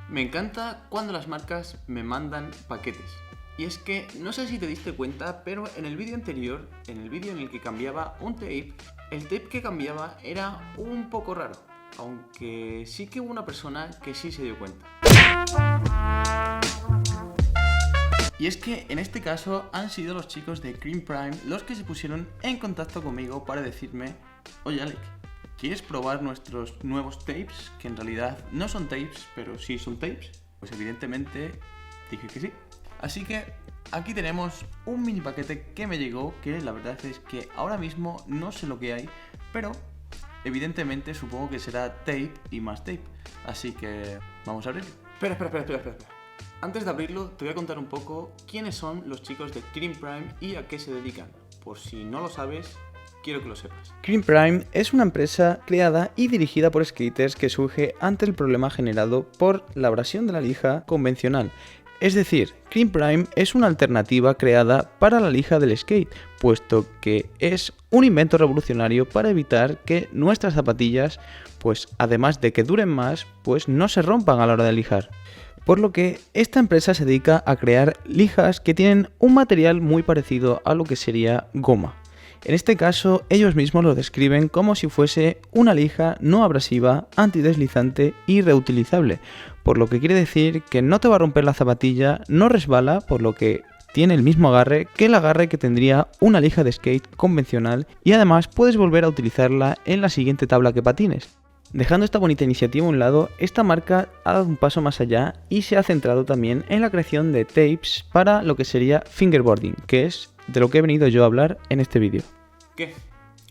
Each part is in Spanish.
Me encanta cuando las marcas me mandan paquetes. Y es que no sé si te diste cuenta, pero en el vídeo anterior, en el vídeo en el que cambiaba un tape, el tape que cambiaba era un poco raro. Aunque sí que hubo una persona que sí se dio cuenta. Y es que en este caso han sido los chicos de Cream Prime los que se pusieron en contacto conmigo para decirme: oye Alec, ¿quieres probar nuestros nuevos tapes? Que en realidad no son tapes, pero sí son tapes. Pues evidentemente dije que sí. Así que aquí tenemos un mini paquete que me llegó, que la verdad es que ahora mismo no sé lo que hay, pero evidentemente supongo que será tape y más tape. Así que vamos a abrirlo. Espera. Antes de abrirlo te voy a contar un poco quiénes son los chicos de Cream Prime y a qué se dedican. Por si no lo sabes, quiero que lo sepas. Cream Prime es una empresa creada y dirigida por skaters que surge ante el problema generado por la abrasión de la lija convencional. Es decir, Cream Prime es una alternativa creada para la lija del skate, puesto que es un invento revolucionario para evitar que nuestras zapatillas, pues además de que duren más, pues no se rompan a la hora de lijar. Por lo que esta empresa se dedica a crear lijas que tienen un material muy parecido a lo que sería goma. En este caso, ellos mismos lo describen como si fuese una lija no abrasiva, antideslizante y reutilizable, por lo que quiere decir que no te va a romper la zapatilla, no resbala, por lo que tiene el mismo agarre que el agarre que tendría una lija de skate convencional, y además puedes volver a utilizarla en la siguiente tabla que patines. Dejando esta bonita iniciativa a un lado, esta marca ha dado un paso más allá y se ha centrado también en la creación de tapes para lo que sería fingerboarding, que es de lo que he venido yo a hablar en este vídeo. ¿Qué?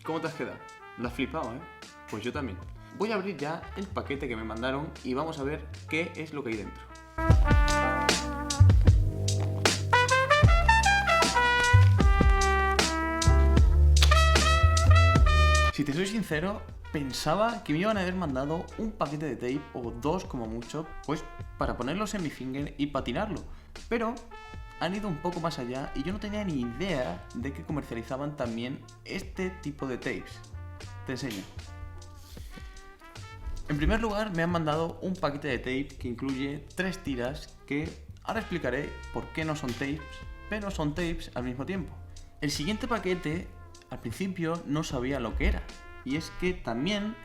¿Cómo te has quedado? ¿Lo has flipado, eh? Pues yo también. Voy a abrir ya el paquete que me mandaron y vamos a ver qué es lo que hay dentro. Si te soy sincero, pensaba que me iban a haber mandado un paquete de tape o dos como mucho, pues para ponerlos en mi finger y patinarlo. Pero han ido un poco más allá y yo no tenía ni idea de que comercializaban también este tipo de tapes. Te enseño. En primer lugar, me han mandado un paquete de tape que incluye 3 tiras que ahora explicaré por qué no son tapes, pero son tapes al mismo tiempo. El siguiente paquete, al principio no sabía lo que era, y es que también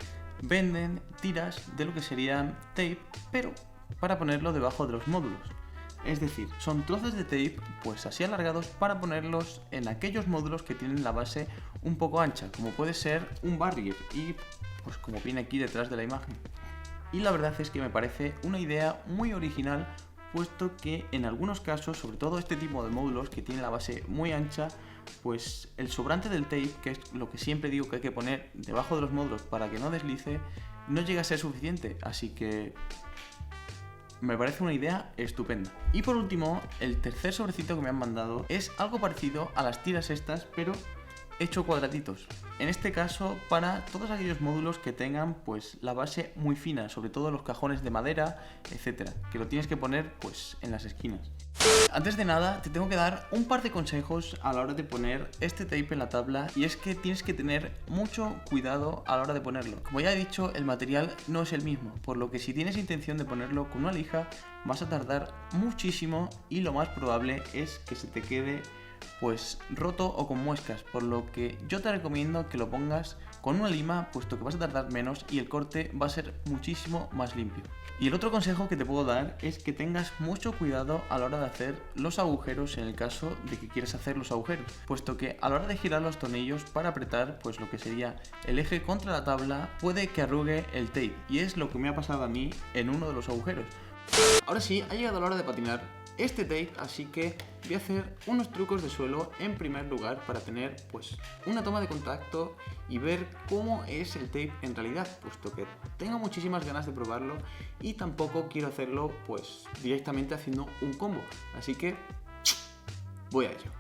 venden tiras de lo que serían tape, pero para ponerlo debajo de los módulos. Es decir, son trozos de tape pues así alargados para ponerlos en aquellos módulos que tienen la base un poco ancha, como puede ser un barrier, y pues como viene aquí detrás de la imagen. Y la verdad es que me parece una idea muy original, puesto que en algunos casos, sobre todo este tipo de módulos que tiene la base muy ancha, pues el sobrante del tape, que es lo que siempre digo que hay que poner debajo de los módulos para que no deslice, no llega a ser suficiente, así que me parece una idea estupenda. Y por último, el tercer sobrecito que me han mandado es algo parecido a las tiras estas, pero hecho cuadraditos. En este caso para todos aquellos módulos que tengan pues la base muy fina, sobre todo los cajones de madera, etcétera, que lo tienes que poner pues en las esquinas. Antes de nada te tengo que dar un par de consejos a la hora de poner este tape en la tabla, y es que tienes que tener mucho cuidado a la hora de ponerlo. Como ya he dicho, el material no es el mismo, por lo que si tienes intención de ponerlo con una lija vas a tardar muchísimo y lo más probable es que se te quede pues roto o con muescas, por lo que yo te recomiendo que lo pongas con una lima, puesto que vas a tardar menos y el corte va a ser muchísimo más limpio. Y el otro consejo que te puedo dar es que tengas mucho cuidado a la hora de hacer los agujeros en el caso de que quieras hacer los agujeros, puesto que a la hora de girar los tornillos para apretar pues lo que sería el eje contra la tabla puede que arrugue el tape, y es lo que me ha pasado a mí en uno de los agujeros. Ahora sí, ha llegado la hora de patinar este tape, así que voy a hacer unos trucos de suelo en primer lugar para tener pues una toma de contacto y ver cómo es el tape en realidad, puesto que tengo muchísimas ganas de probarlo y tampoco quiero hacerlo pues directamente haciendo un combo, así que voy a ello.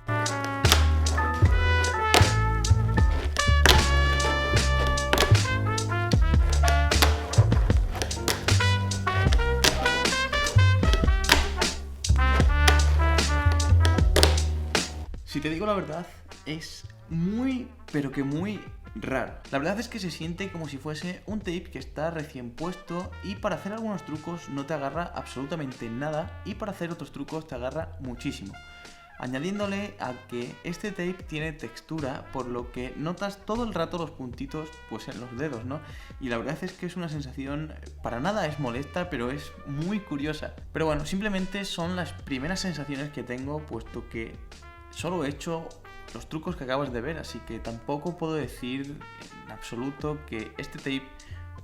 Si te digo la verdad, es muy, pero que muy raro. La verdad es que se siente como si fuese un tape que está recién puesto y para hacer algunos trucos no te agarra absolutamente nada y para hacer otros trucos te agarra muchísimo. Añadiéndole a que este tape tiene textura, por lo que notas todo el rato los puntitos pues en los dedos, ¿no? Y la verdad es que es una sensación, para nada es molesta, pero es muy curiosa. Pero bueno, simplemente son las primeras sensaciones que tengo, puesto que solo he hecho los trucos que acabas de ver, así que tampoco puedo decir en absoluto que este tape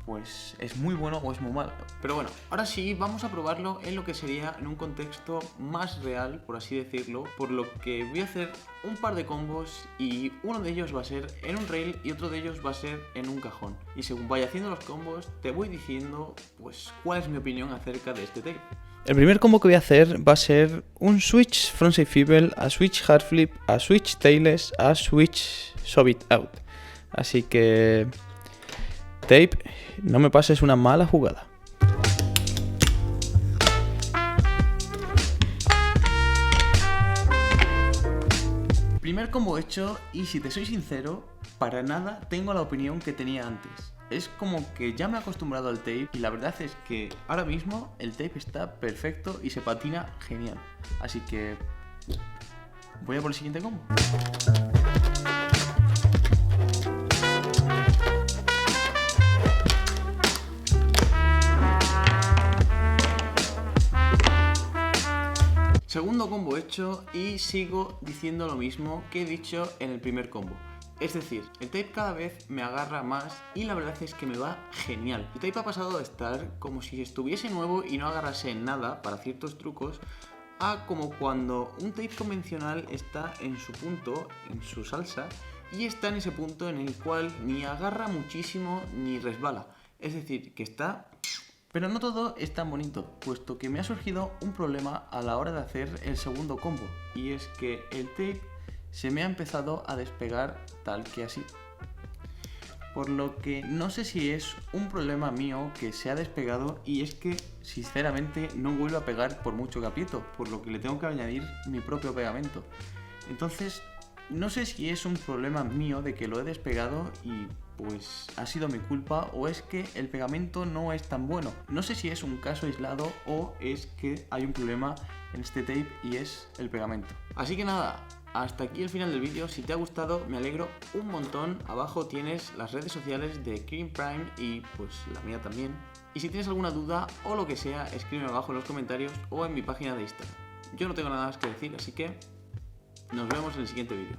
pues es muy bueno o es muy malo. Pero bueno, ahora sí vamos a probarlo en lo que sería en un contexto más real, por así decirlo, por lo que voy a hacer un par de combos y uno de ellos va a ser en un rail y otro de ellos va a ser en un cajón. Y según vaya haciendo los combos te voy diciendo pues cuál es mi opinión acerca de este tape. El primer combo que voy a hacer va a ser un switch frontside swivel, a switch hard flip, a switch tailless, a switch shove it out. Así que tape, no me pases una mala jugada. Primer combo hecho y si te soy sincero, para nada tengo la opinión que tenía antes. Es como que ya me he acostumbrado al tape y la verdad es que ahora mismo el tape está perfecto y se patina genial. Así que voy a por el siguiente combo. Segundo combo hecho y sigo diciendo lo mismo que he dicho en el primer combo. Es decir, el tape cada vez me agarra más y la verdad es que me va genial. El tape ha pasado de estar como si estuviese nuevo y no agarrase nada para ciertos trucos a como cuando un tape convencional está en su punto, en su salsa, y está en ese punto en el cual ni agarra muchísimo ni resbala. Es decir, que está... Pero no todo es tan bonito, puesto que me ha surgido un problema a la hora de hacer el segundo combo, y es que el tape se me ha empezado a despegar tal que así. Por lo que no sé si es un problema mío que se ha despegado y es que sinceramente no vuelve a pegar por mucho que aprieto, por lo que le tengo que añadir mi propio pegamento. Entonces no sé si es un problema mío de que lo he despegado y pues ha sido mi culpa o es que el pegamento no es tan bueno. No sé si es un caso aislado o es que hay un problema en este tape y es el pegamento. Así que nada, hasta aquí el final del vídeo. Si te ha gustado me alegro un montón. Abajo tienes las redes sociales de Cream Prime y pues la mía también. Y si tienes alguna duda o lo que sea, escríbeme abajo en los comentarios o en mi página de Instagram. Yo no tengo nada más que decir, así que nos vemos en el siguiente vídeo.